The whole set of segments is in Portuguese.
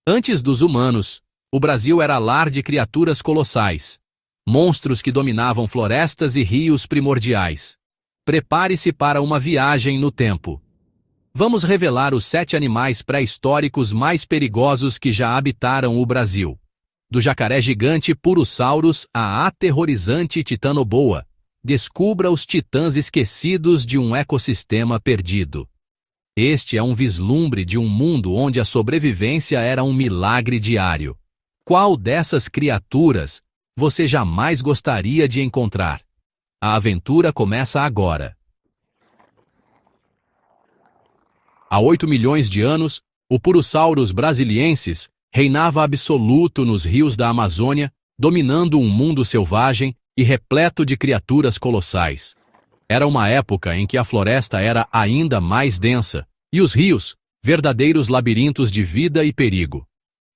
Antes dos humanos, o Brasil era lar de criaturas colossais, monstros que dominavam florestas e rios primordiais. Prepare-se para uma viagem no tempo. Vamos revelar os 7 animais pré-históricos mais perigosos que já habitaram o Brasil. Do jacaré gigante Purosaurus à aterrorizante Titanoboa, descubra os titãs esquecidos de um ecossistema perdido. Este é um vislumbre de um mundo onde a sobrevivência era um milagre diário. Qual dessas criaturas você jamais gostaria de encontrar? A aventura começa agora. Há 8 milhões de anos, o Purosaurus brasiliensis reinava absoluto nos rios da Amazônia, dominando um mundo selvagem e repleto de criaturas colossais. Era uma época em que a floresta era ainda mais densa, e os rios, verdadeiros labirintos de vida e perigo.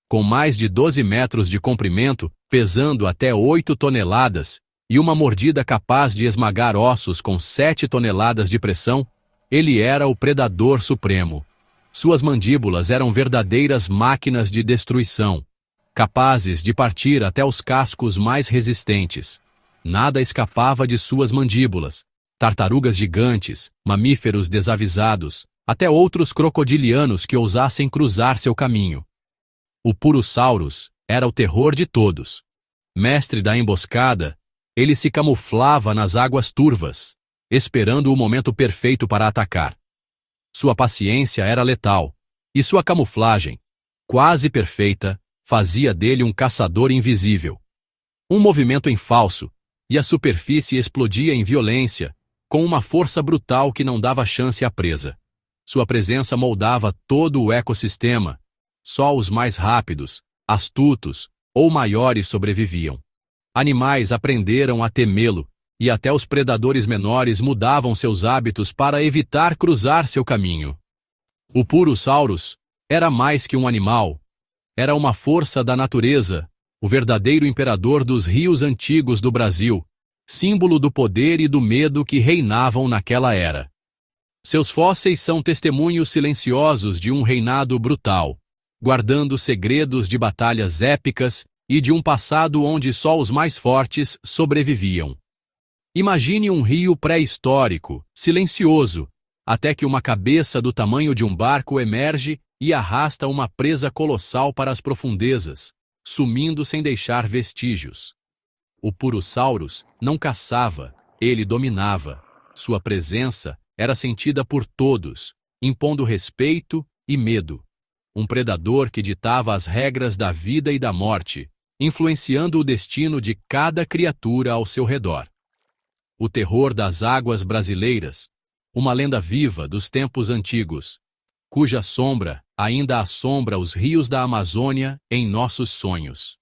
Com mais de 12 metros de comprimento, pesando até 8 toneladas, e uma mordida capaz de esmagar ossos com 7 toneladas de pressão, ele era o predador supremo. Suas mandíbulas eram verdadeiras máquinas de destruição, capazes de partir até os cascos mais resistentes. Nada escapava de suas mandíbulas. Tartarugas gigantes, mamíferos desavisados, até outros crocodilianos que ousassem cruzar seu caminho. O Purosaurus era o terror de todos. Mestre da emboscada, ele se camuflava nas águas turvas, esperando o momento perfeito para atacar. Sua paciência era letal, e sua camuflagem, quase perfeita, fazia dele um caçador invisível. Um movimento em falso, e a superfície explodia em violência, com uma força brutal que não dava chance à presa. Sua presença moldava todo o ecossistema. Só os mais rápidos, astutos ou maiores sobreviviam. Animais aprenderam a temê-lo, e até os predadores menores mudavam seus hábitos para evitar cruzar seu caminho. O Purosaurus era mais que um animal. Era uma força da natureza, o verdadeiro imperador dos rios antigos do Brasil, símbolo do poder e do medo que reinavam naquela era. Seus fósseis são testemunhos silenciosos de um reinado brutal, guardando segredos de batalhas épicas e de um passado onde só os mais fortes sobreviviam. Imagine um rio pré-histórico, silencioso, até que uma cabeça do tamanho de um barco emerge e arrasta uma presa colossal para as profundezas, sumindo sem deixar vestígios. O Purosaurus não caçava, ele dominava. Sua presença era sentida por todos, impondo respeito e medo. Um predador que ditava as regras da vida e da morte, influenciando o destino de cada criatura ao seu redor. O terror das águas brasileiras, uma lenda viva dos tempos antigos, cuja sombra ainda assombra os rios da Amazônia em nossos sonhos.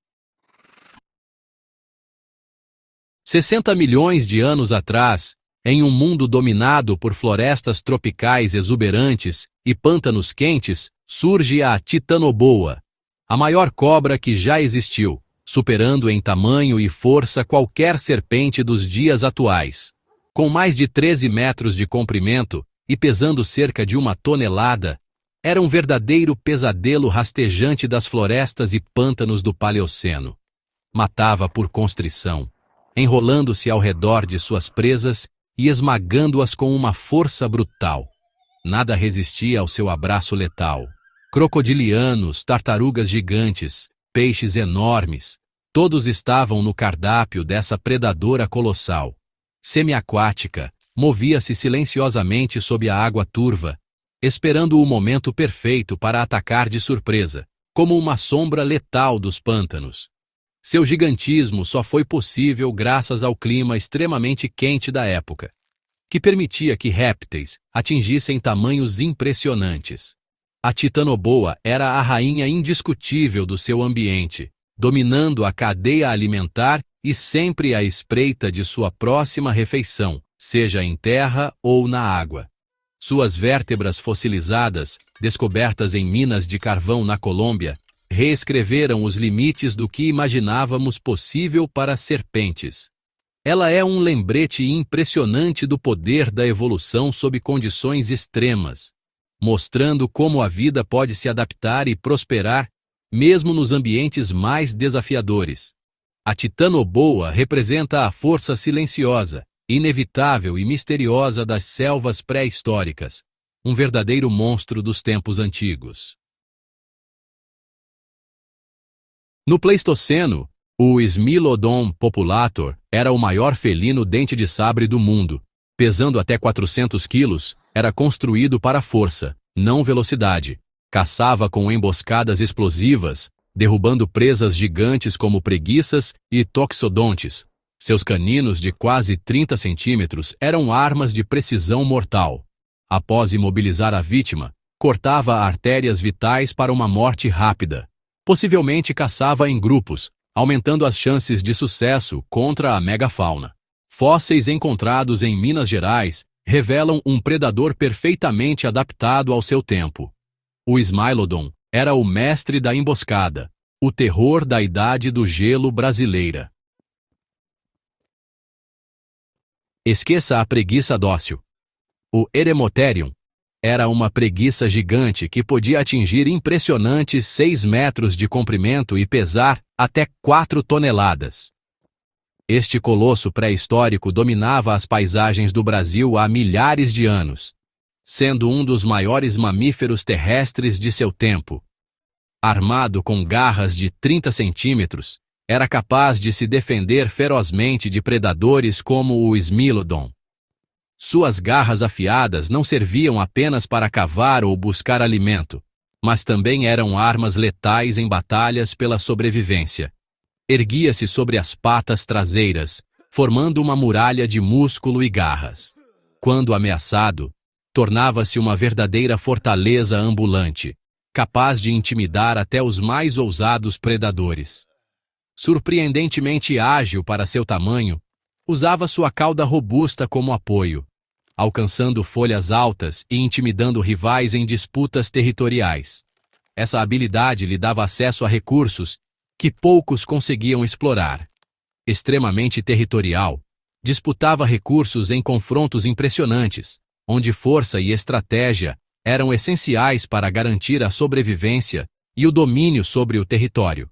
60 milhões de anos atrás, em um mundo dominado por florestas tropicais exuberantes e pântanos quentes, surge a Titanoboa, a maior cobra que já existiu, superando em tamanho e força qualquer serpente dos dias atuais. Com mais de 13 metros de comprimento e pesando cerca de 1 tonelada, era um verdadeiro pesadelo rastejante das florestas e pântanos do Paleoceno. Matava por constrição, enrolando-se ao redor de suas presas e esmagando-as com uma força brutal. Nada resistia ao seu abraço letal. Crocodilianos, tartarugas gigantes, peixes enormes, todos estavam no cardápio dessa predadora colossal. Semiaquática, movia-se silenciosamente sob a água turva, esperando o momento perfeito para atacar de surpresa, como uma sombra letal dos pântanos. Seu gigantismo só foi possível graças ao clima extremamente quente da época, que permitia que répteis atingissem tamanhos impressionantes. A Titanoboa era a rainha indiscutível do seu ambiente, dominando a cadeia alimentar e sempre à espreita de sua próxima refeição, seja em terra ou na água. Suas vértebras fossilizadas, descobertas em minas de carvão na Colômbia, reescreveram os limites do que imaginávamos possível para serpentes. Ela é um lembrete impressionante do poder da evolução sob condições extremas, mostrando como a vida pode se adaptar e prosperar mesmo nos ambientes mais desafiadores. A titanoboa representa a força silenciosa, inevitável e misteriosa das selvas pré-históricas, um verdadeiro monstro dos tempos antigos. No Pleistoceno, o Smilodon populator era o maior felino dente de sabre do mundo. Pesando até 400 quilos, era construído para força, não velocidade. Caçava com emboscadas explosivas, derrubando presas gigantes como preguiças e toxodontes. Seus caninos de quase 30 centímetros eram armas de precisão mortal. Após imobilizar a vítima, cortava artérias vitais para uma morte rápida. Possivelmente caçava em grupos, aumentando as chances de sucesso contra a megafauna. Fósseis encontrados em Minas Gerais revelam um predador perfeitamente adaptado ao seu tempo. O Smilodon era o mestre da emboscada, o terror da Idade do Gelo brasileira. Esqueça a preguiça dócil. O Eremotherium era uma preguiça gigante que podia atingir impressionantes 6 metros de comprimento e pesar até 4 toneladas. Este colosso pré-histórico dominava as paisagens do Brasil há milhares de anos, sendo um dos maiores mamíferos terrestres de seu tempo. Armado com garras de 30 centímetros, era capaz de se defender ferozmente de predadores como o Smilodon. Suas garras afiadas não serviam apenas para cavar ou buscar alimento, mas também eram armas letais em batalhas pela sobrevivência. Erguia-se sobre as patas traseiras, formando uma muralha de músculo e garras. Quando ameaçado, tornava-se uma verdadeira fortaleza ambulante, capaz de intimidar até os mais ousados predadores. Surpreendentemente ágil para seu tamanho, usava sua cauda robusta como apoio, alcançando folhas altas e intimidando rivais em disputas territoriais. Essa habilidade lhe dava acesso a recursos que poucos conseguiam explorar. Extremamente territorial, disputava recursos em confrontos impressionantes, onde força e estratégia eram essenciais para garantir a sobrevivência e o domínio sobre o território.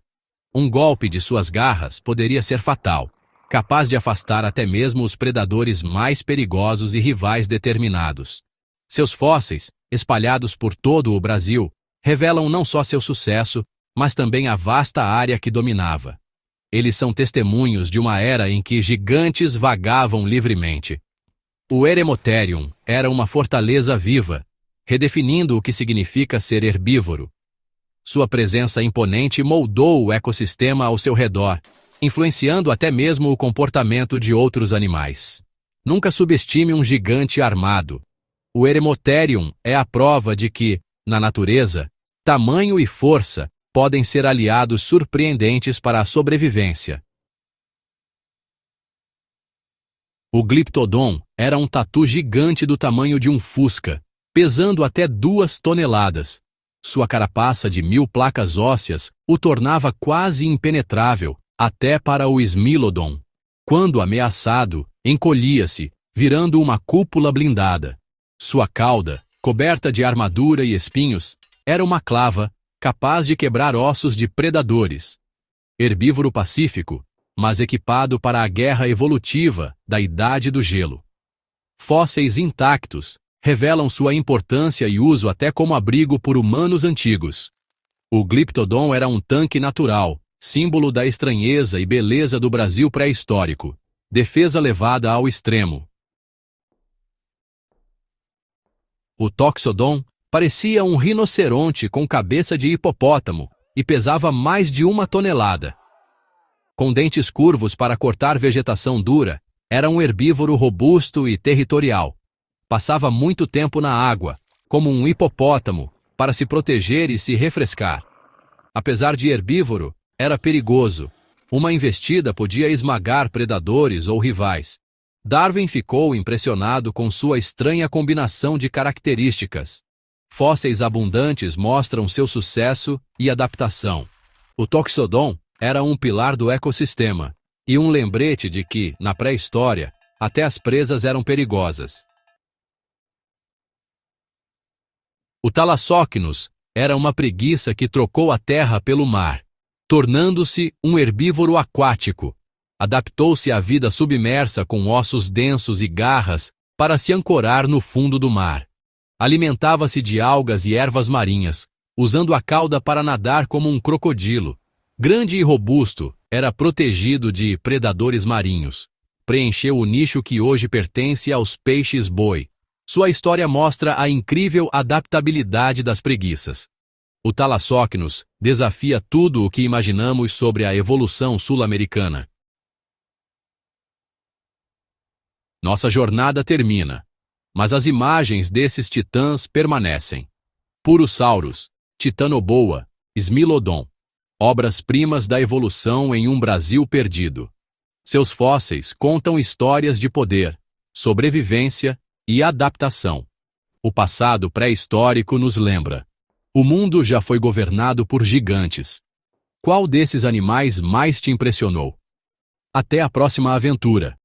Um golpe de suas garras poderia ser fatal, capaz de afastar até mesmo os predadores mais perigosos e rivais determinados. Seus fósseis, espalhados por todo o Brasil, revelam não só seu sucesso, mas também a vasta área que dominava. Eles são testemunhos de uma era em que gigantes vagavam livremente. O Eremotherium era uma fortaleza viva, redefinindo o que significa ser herbívoro. Sua presença imponente moldou o ecossistema ao seu redor, influenciando até mesmo o comportamento de outros animais. Nunca subestime um gigante armado. O Eremotherium é a prova de que, na natureza, tamanho e força podem ser aliados surpreendentes para a sobrevivência. O Glyptodon era um tatu gigante do tamanho de um fusca, pesando até 2 toneladas. Sua carapaça de 1000 placas ósseas o tornava quase impenetrável, até para o Smilodon. Quando ameaçado, encolhia-se, virando uma cúpula blindada. Sua cauda, coberta de armadura e espinhos, era uma clava, capaz de quebrar ossos de predadores. Herbívoro pacífico, mas equipado para a guerra evolutiva da Idade do Gelo. Fósseis intactos revelam sua importância e uso até como abrigo por humanos antigos. O Glyptodon era um tanque natural, símbolo da estranheza e beleza do Brasil pré-histórico, defesa levada ao extremo. O Toxodon parecia um rinoceronte com cabeça de hipopótamo e pesava mais de 1 tonelada. Com dentes curvos para cortar vegetação dura, era um herbívoro robusto e territorial. Passava muito tempo na água, como um hipopótamo, para se proteger e se refrescar. Apesar de herbívoro, era perigoso. Uma investida podia esmagar predadores ou rivais. Darwin ficou impressionado com sua estranha combinação de características. Fósseis abundantes mostram seu sucesso e adaptação. O Toxodon era um pilar do ecossistema e um lembrete de que, na pré-história, até as presas eram perigosas. O Thalassocynus era uma preguiça que trocou a terra pelo mar, tornando-se um herbívoro aquático. Adaptou-se à vida submersa com ossos densos e garras para se ancorar no fundo do mar. Alimentava-se de algas e ervas marinhas, usando a cauda para nadar como um crocodilo. Grande e robusto, era protegido de predadores marinhos. Preencheu o nicho que hoje pertence aos peixes-boi. Sua história mostra a incrível adaptabilidade das preguiças. O Thalassocnus desafia tudo o que imaginamos sobre a evolução sul-americana. Nossa jornada termina, mas as imagens desses titãs permanecem. Purosaurus, Titanoboa, Smilodon, obras-primas da evolução em um Brasil perdido. Seus fósseis contam histórias de poder, sobrevivência e adaptação. O passado pré-histórico nos lembra: o mundo já foi governado por gigantes. Qual desses animais mais te impressionou? Até a próxima aventura!